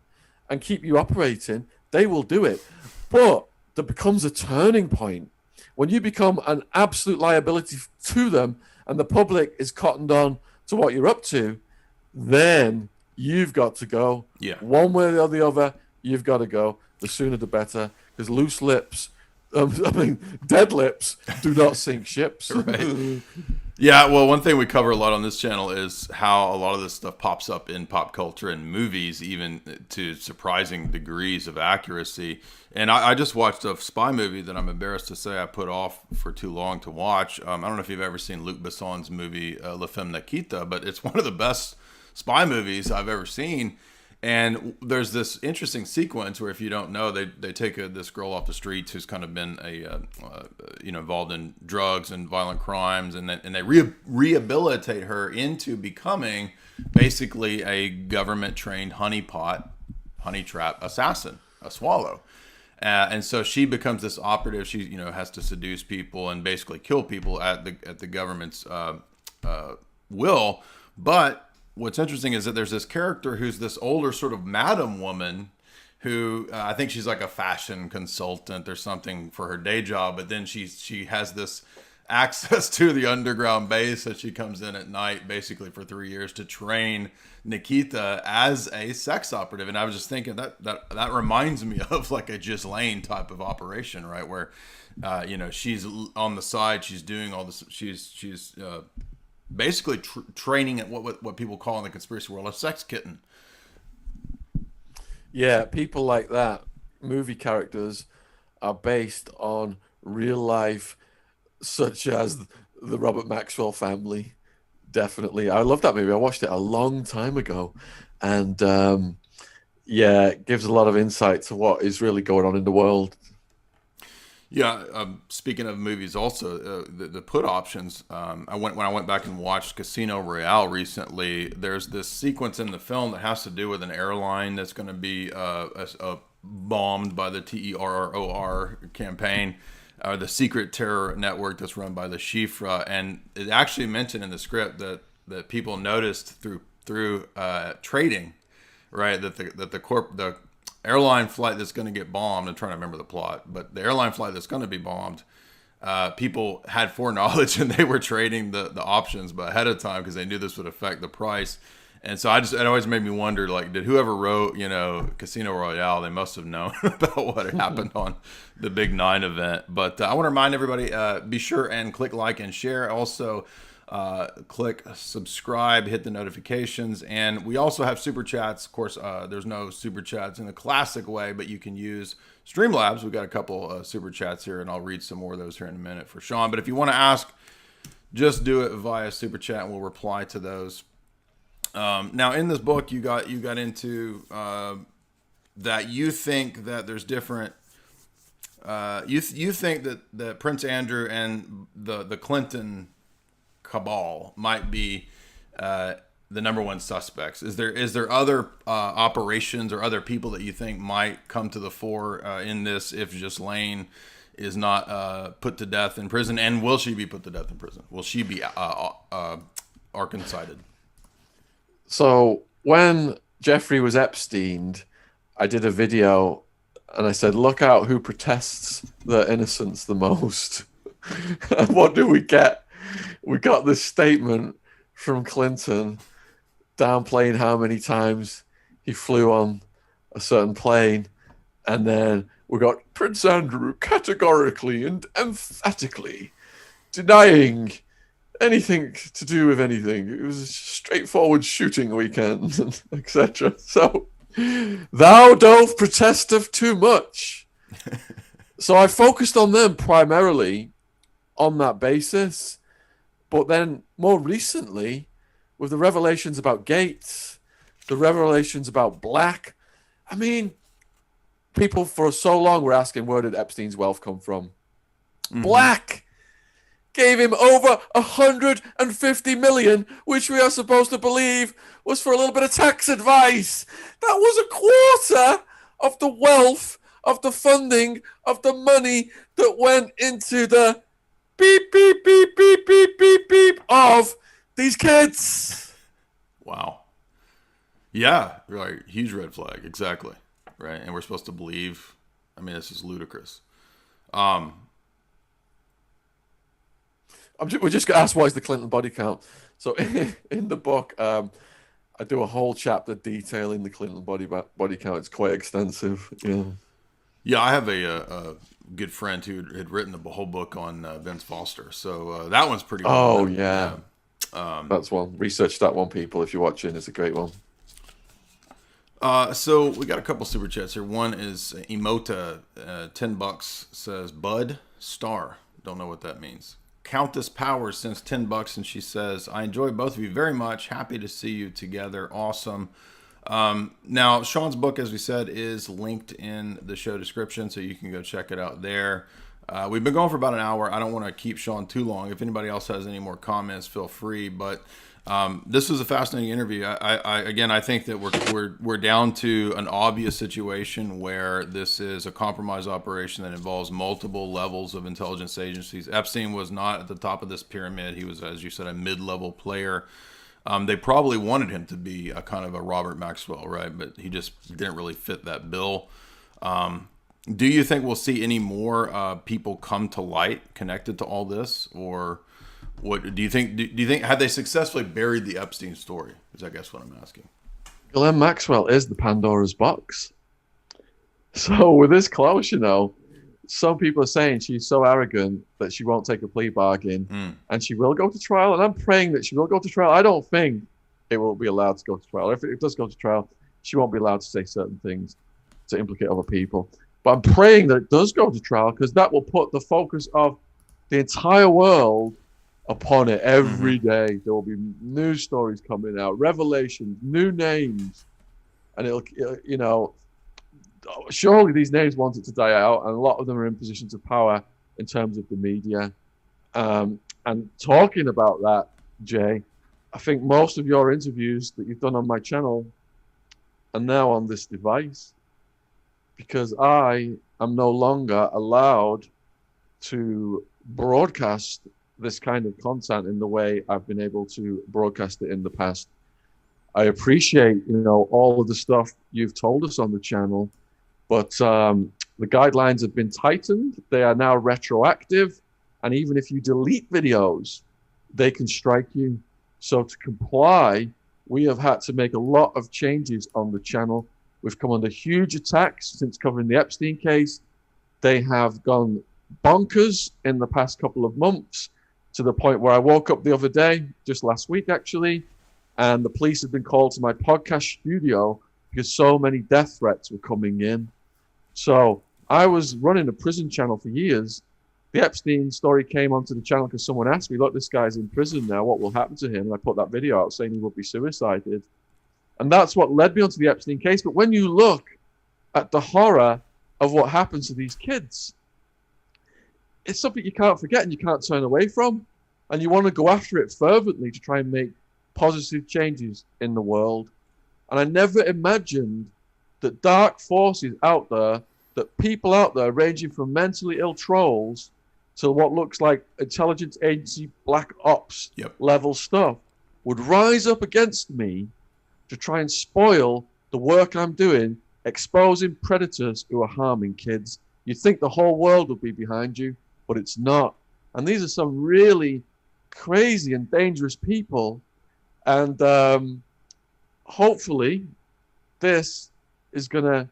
and keep you operating, they will do it. But there becomes a turning point when you become an absolute liability to them and the public is cottoned on to what you're up to. Then you've got to go. Yeah. One way or the other, you've got to go. The sooner the better, because loose lips, dead lips do not sink ships. Right. Yeah, well, one thing we cover a lot on this channel is how a lot of this stuff pops up in pop culture and movies, even to surprising degrees of accuracy. And I just watched a spy movie that I'm embarrassed to say I put off for too long to watch. I don't know if you've ever seen Luc Besson's movie La Femme Nikita, but it's one of the best spy movies I've ever seen. And there's this interesting sequence where, if you don't know, they take this girl off the streets who's kind of been involved in drugs and violent crimes, and they rehabilitate her into becoming basically a government trained honey trap assassin, a swallow. And so she becomes this operative. She has to seduce people and basically kill people at the government's will, but what's interesting is that there's this character who's this older sort of madam woman who I think she's like a fashion consultant or something for her day job, but then she has this access to the underground base that she comes in at night basically for 3 years to train Nikita as a sex operative. And I was just thinking that reminds me of like a Ghislaine type of operation, right? Where she's on the side, she's doing all this, she's basically training at what people call in the conspiracy world a sex kitten. Yeah, people like that, movie characters, are based on real life, such as the Robert Maxwell family. Definitely. I love that movie. I watched it a long time ago. And it gives a lot of insight to what is really going on in the world. Yeah, speaking of movies, also the put options. When I went back and watched Casino Royale recently, there's this sequence in the film that has to do with an airline that's going to be bombed by the terror campaign, the secret terror network that's run by the Shifra, and it actually mentioned in the script that people noticed through trading, right, that the airline flight that's going to get bombed, I'm trying to remember the plot, but the airline flight that's going to be bombed, people had foreknowledge and they were trading the options but ahead of time because they knew this would affect the price. And so it always made me wonder, like, did whoever wrote, Casino Royale, they must have known about what had happened on the Big 9 event. But I want to remind everybody, be sure and click like and share. Also, click subscribe, hit the notifications, and we also have super chats. Of course, there's no super chats in the classic way, but you can use Streamlabs. We've got a couple super chats here, and I'll read some more of those here in a minute for Shaun. But if you want to ask, just do it via super chat, and we'll reply to those. Now, in this book, you got into that you think that there's different. You think that Prince Andrew and the Clinton cabal might be the number one suspects. Is there other operations or other people that you think might come to the fore in this if Ghislaine is not put to death in prison? And will she be put to death in prison? Will she be Arkancided? So when Jeffrey was Epsteined, I did a video and I said, look out who protests their innocence the most. And what do we get? We got this statement from Clinton downplaying how many times he flew on a certain plane. And then we got Prince Andrew categorically and emphatically denying anything to do with anything. It was a straightforward shooting weekend, etc. So Thou doth protesteth too much. So I focused on them primarily on that basis. But then more recently, with the revelations about Gates, the revelations about Black, I mean, people for so long were asking, where did Epstein's wealth come from? Black gave him over 150 million, which we are supposed to believe was for a little bit of tax advice. That was a quarter of the wealth, of the funding, of the money that went into the beep, beep, beep, beep, beep, beep, beep of these kids. Wow. Yeah, right. Huge red flag. Exactly. Right. And we're supposed to believe. I mean, this is ludicrous. We're just going to ask, what is the Clinton body count? So in the book, I do a whole chapter detailing the Clinton body count. It's quite extensive. Yeah. Yeah, I have a good friend who had written a whole book on Vince Foster. So that one's pretty well. Oh, yeah. That's one. Research that one, people, if you're watching. It's a great one. So we got a couple super chats here. One is Emota, $10 says Bud Star. Don't know what that means. Countess Powers sends $10 and she says, I enjoy both of you very much. Happy to see you together. Awesome. Now, Shaun's book, as we said, is linked in the show description, so you can go check it out there. We've been going for about an hour. I don't want to keep Shaun too long. If anybody else has any more comments, feel free. But this was a fascinating interview. I think that we're down to an obvious situation where this is a compromise operation that involves multiple levels of intelligence agencies. Epstein was not at the top of this pyramid. He was, as you said, a mid-level player. They probably wanted him to be a kind of a Robert Maxwell, right? But he just didn't really fit that bill. Do you think we'll see any more people come to light connected to all this, or what do you think? Do you think had they successfully buried the Epstein story? Is I guess what I'm asking. Ghislaine Maxwell is the Pandora's box. So with this close, some people are saying she's so arrogant that she won't take a plea bargain and she will go to trial. And I'm praying that she will go to trial. I don't think it will be allowed to go to trial. If it does go to trial, she won't be allowed to say certain things to implicate other people. But I'm praying that it does go to trial, because that will put the focus of the entire world upon it every day. There will be news stories coming out, revelations, new names. And it'll surely these names want it to die out, and a lot of them are in positions of power in terms of the media. And talking about that, Jay, I think most of your interviews that you've done on my channel are now on this device, because I am no longer allowed to broadcast this kind of content in the way I've been able to broadcast it in the past. I appreciate, all of the stuff you've told us on the channel, but the guidelines have been tightened. They are now retroactive. And even if you delete videos, they can strike you. So to comply, we have had to make a lot of changes on the channel. We've come under huge attacks since covering the Epstein case. They have gone bonkers in the past couple of months, to the point where I woke up the other day, just last week actually, and the police had been called to my podcast studio because so many death threats were coming in. So I was running a prison channel for years. The Epstein story came onto the channel because someone asked me, look, this guy's in prison now, what will happen to him? And I put that video out saying he would be suicided. And that's what led me onto the Epstein case. But when you look at the horror of what happens to these kids, it's something you can't forget and you can't turn away from. And you want to go after it fervently to try and make positive changes in the world. And I never imagined that dark forces out there, that people out there ranging from mentally ill trolls to what looks like intelligence agency black ops level stuff, would rise up against me to try and spoil the work I'm doing, exposing predators who are harming kids. You'd think the whole world would be behind you, but it's not. And these are some really crazy and dangerous people. And hopefully this is going to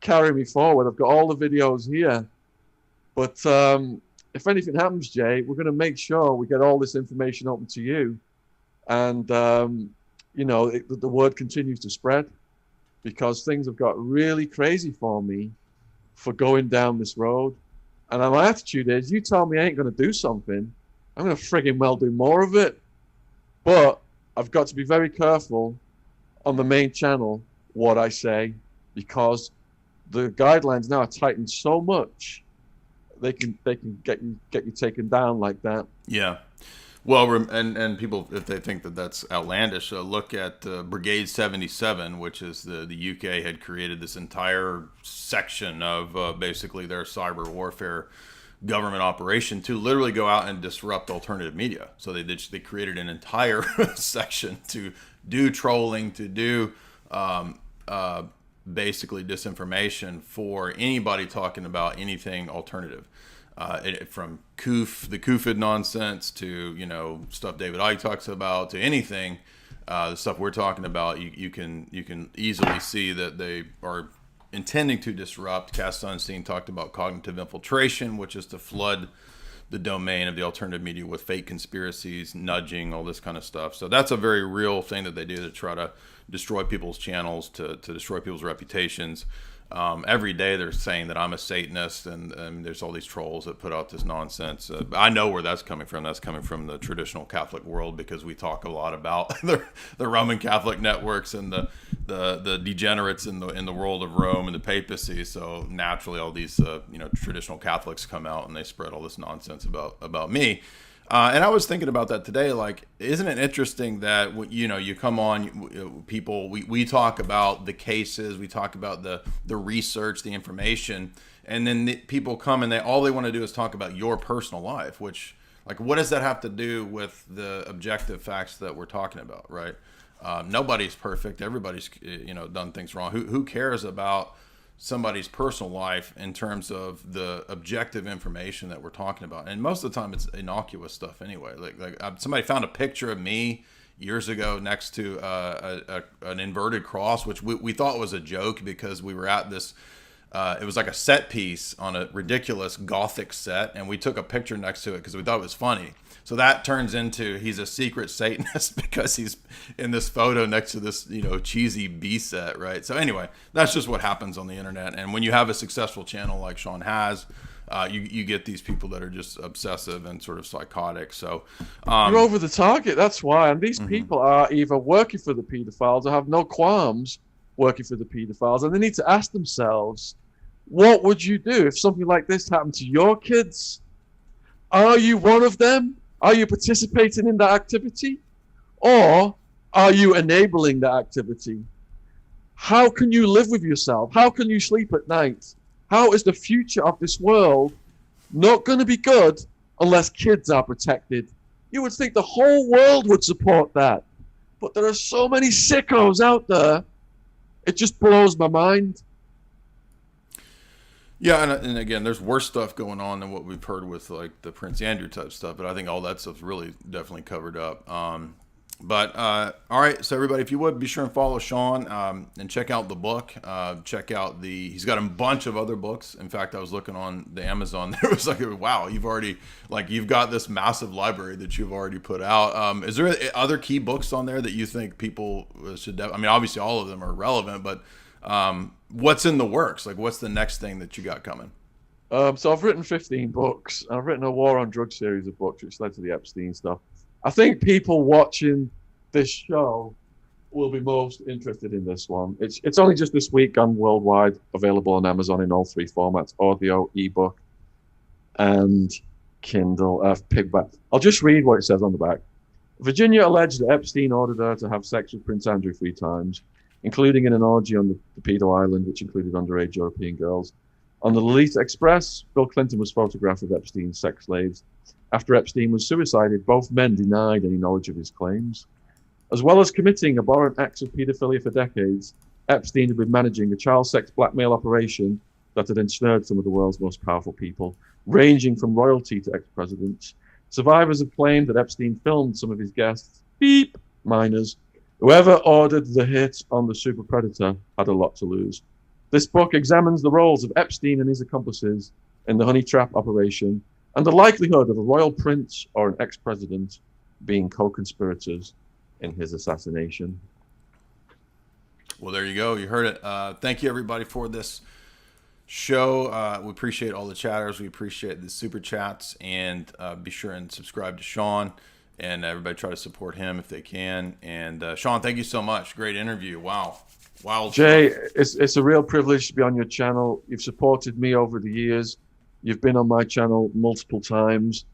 carry me forward. I've got all the videos here. But if anything happens, Jay, we're going to make sure we get all this information open to you. And, the word continues to spread. because things have got really crazy for me for going down this road. And my attitude is, you tell me I ain't going to do something, I'm going to friggin' well do more of it. But I've got to be very careful on the main channel what I say, because the guidelines now are tightened so much they can get you taken down like that. Yeah. Well, and people, if they think that that's outlandish, look at Brigade 77, which is the UK had created this entire section of basically their cyber warfare government operation to literally go out and disrupt alternative media. So they created an entire section to do trolling, to do basically disinformation for anybody talking about anything alternative. From the Kufid nonsense to stuff David Icke talks about, to anything, the stuff we're talking about, you can easily see that they are intending to disrupt. Cass Sunstein talked about cognitive infiltration, which is to flood the domain of the alternative media with fake conspiracies, nudging, all this kind of stuff. So that's a very real thing that they do to try to destroy people's channels, to destroy people's reputations. Every day they're saying that I'm a Satanist, and there's all these trolls that put out this nonsense. I know where that's coming from. That's coming from the traditional Catholic world, because we talk a lot about the Roman Catholic networks and the degenerates in the world of Rome and the papacy. So naturally, all these traditional Catholics come out and they spread all this nonsense about me. And I was thinking about that today. Like, isn't it interesting that you come on, people, we talk about the cases, we talk about the research, the information, and then people come and all they want to do is talk about your personal life. Which, like, what does that have to do with the objective facts that we're talking about, right? Nobody's perfect. Everybody's done things wrong. Who cares about somebody's personal life in terms of the objective information that we're talking about? And most of the time it's innocuous stuff anyway. Like somebody found a picture of me years ago next to an inverted cross, which we thought was a joke because we were at this it was like a set piece on a ridiculous Gothic set, and we took a picture next to it because we thought it was funny. So that turns into he's a secret Satanist because he's in this photo next to this, cheesy B set, right? So anyway, that's just what happens on the internet. And when you have a successful channel like Shaun has, you get these people that are just obsessive and sort of psychotic. So you're over the target. That's why. And these people are either working for the pedophiles or have no qualms working for the pedophiles. And they need to ask themselves, what would you do if something like this happened to your kids? Are you one of them? Are you participating in that activity? Or are you enabling that activity? How can you live with yourself? How can you sleep at night? How is the future of this world not going to be good unless kids are protected? You would think the whole world would support that. But there are so many sickos out there. It just blows my mind. Yeah, and again, there's worse stuff going on than what we've heard with like the Prince Andrew type stuff, but I think all that stuff's really definitely covered up. But all right, so everybody, if you would, be sure and follow Shaun and check out the book. Check out he's got a bunch of other books. In fact, I was looking on the Amazon. There was like, wow, you've got this massive library that you've already put out. Is there other key books on there that you think people should? I mean, obviously all of them are relevant, but what's in the works? Like, what's the next thing that you got coming? So I've written 15 books. I've written a War on Drugs series of books, which led to the Epstein stuff. I think people watching this show will be most interested in this one. It's only just this week gone worldwide, available on Amazon in all three formats: audio, ebook, and Kindle, paperback. I'll just read what it says on the back. Virginia alleged that Epstein ordered her to have sex with Prince Andrew 3 times, including in an orgy on the Pedo Island, which included underage European girls. On the Lolita Express, Bill Clinton was photographed with Epstein's sex slaves. After Epstein was suicided, both men denied any knowledge of his claims. As well as committing abhorrent acts of paedophilia for decades, Epstein had been managing a child sex blackmail operation that had ensnared some of the world's most powerful people, ranging from royalty to ex-presidents. Survivors have claimed that Epstein filmed some of his guests, minors. Whoever ordered the hit on the super predator had a lot to lose. This book examines the roles of Epstein and his accomplices in the honey trap operation and the likelihood of a royal prince or an ex-president being co-conspirators in his assassination. Well, there you go. You heard it. Thank you, everybody, for this show. We appreciate all the chatters. We appreciate the super chats. And be sure and subscribe to Shaun. And everybody try to support him if they can. And Shaun, thank you so much. Great interview. Wow. Wild Jay, stuff. it's a real privilege to be on your channel. You've supported me over the years. You've been on my channel multiple times.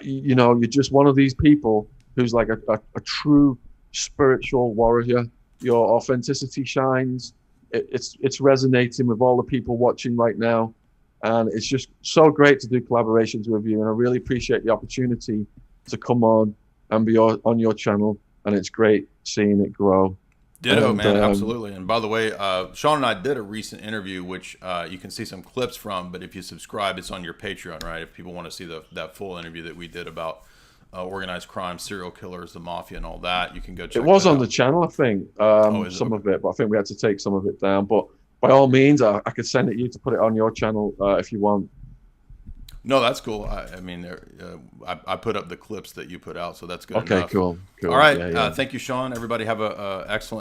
You know, you're just one of these people who's like a true spiritual warrior. Your authenticity shines. It's resonating with all the people watching right now. And it's just so great to do collaborations with you. And I really appreciate the opportunity to come on and be on your channel. And it's great seeing it grow. Ditto, man, absolutely. And by the way, Shaun and I did a recent interview, which you can see some clips from. But if you subscribe, it's on your Patreon, right? If people want to see that full interview that we did about organized crime, serial killers, the mafia, and all that, you can go check. It was that on out. the channel, I think, some of it, but I think we had to take some of it down. But by all means, I could send it you to put it on your channel if you want. No, that's cool. I mean, I put up the clips that you put out, so that's good Okay, enough. cool. All right. Yeah, yeah. Thank you, Shaun. Everybody have a excellent